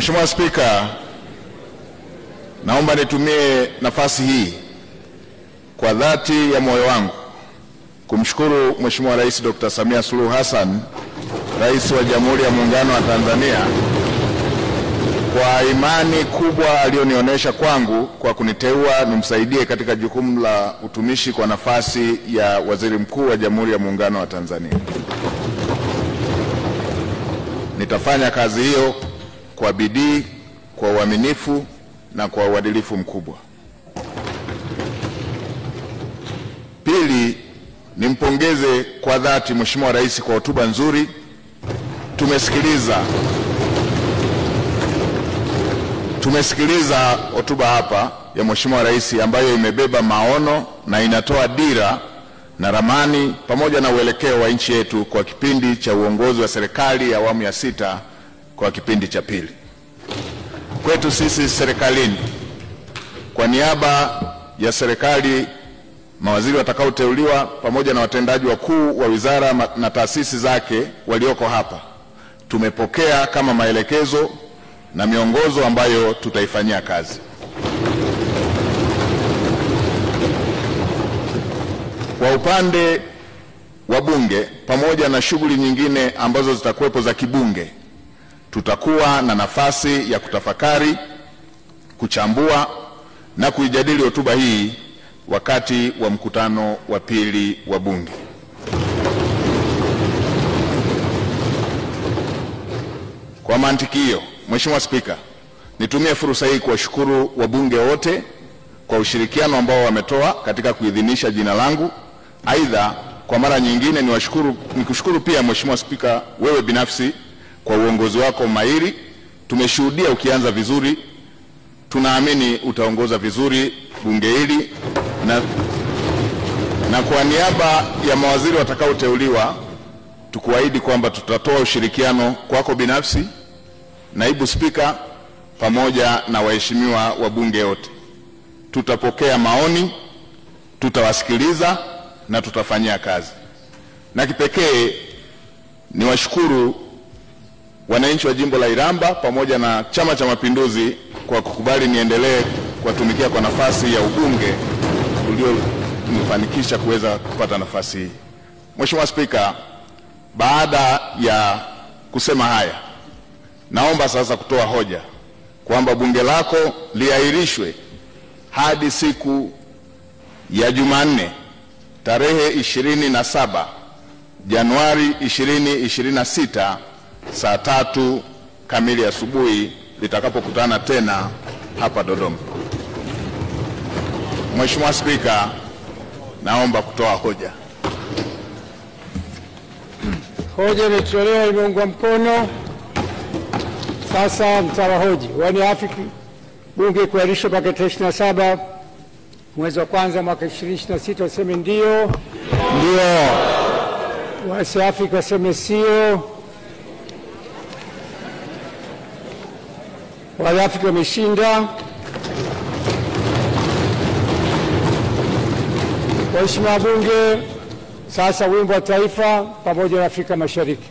Mheshimiwa Spika, naomba nitumie nafasi hii kwa dhati ya moyo wangu kumshukuru Mheshimiwa Rais Dr. Samia Suluhu Hassan, Rais wa Jamhuri ya Muungano wa Tanzania, kwa imani kubwa alionionyesha kwangu kwa kuniteua nimsaidie katika jukumu la utumishi kwa nafasi ya Waziri Mkuu wa Jamhuri ya Muungano wa Tanzania. Nitafanya kazi hiyo kwa bidii, kwa uaminifu na kwa uadilifu mkubwa. Pili, nimpongeze kwa dhati Mheshimiwa Rais kwa hotuba nzuri. Tumesikiliza hotuba hapa ya Mheshimiwa Rais ambayo imebeba maono na inatoa dira na ramani pamoja na uelekeo wa nchi yetu kwa kipindi cha uongozi wa serikali ya awamu ya 6 kwa kipindi cha pili. Kwetu sisi serikalini, kwa niaba ya serikali, mawaziri watakaoteuliwa pamoja na watendaji wakuu wa wizara na taasisi zake walioko hapa, tumepokea kama maelekezo na miongozo ambayo tutaifanyia kazi. Kwa upande wa Bunge, pamoja na shughuli nyingine ambazo zitakuwepo za kibunge, tutakuwa na nafasi ya kutafakari, kuchambua na kuijadili hotuba hii wakati wa mkutano wa pili wa Bunge. Kwa mantiki hiyo, Mheshimiwa Spika, nitumie fursa hii kuwashukuru wabunge wote kwa ushirikiano ambao wametoa katika kuidhinisha jina langu. Aidha, kwa mara nyingine nikushukuru pia Mheshimiwa Spika, wewe binafsi kwa uongozi wako mahiri. Tumeshuhudia ukianza vizuri, tunaamini utaongoza vizuri bunge hili, na kwa niaba ya mawaziri watakaoteuliwa tukuahidi kwamba tutatoa ushirikiano kwako binafsi, Naibu Spika, pamoja na waheshimiwa wabunge wote. Tutapokea maoni, tutawasikiliza na tutafanyia kazi. Na kipekee niwashukuru wananchi wa jimbo la Iramba pamoja na Chama cha Mapinduzi kwa kukubali niendelee kuwatumikia kwa nafasi ya ubunge ulionifanikisha kuweza kupata nafasi hii. Mheshimiwa Spika, baada ya kusema haya, naomba sasa kutoa hoja kwamba bunge lako liahirishwe hadi siku ya Jumanne tarehe 27 Januari 2026 saa 3 kamili asubuhi litakapokutana tena hapa Dodoma. Mheshimiwa Spika, naomba kutoa hoja. Hoja imetolewa, imeungwa mkono. Sasa mtawahoji. Waniafiki bunge kuahirishwa mpaka tarehe 27 mwezi wa kwanza mwaka 2026 waseme ndio. Ndio. Wasiafiki waseme sio. Waliafiki wameshinda. Waheshimiwa bunge, sasa wimbo wa taifa pamoja na Afrika Mashariki.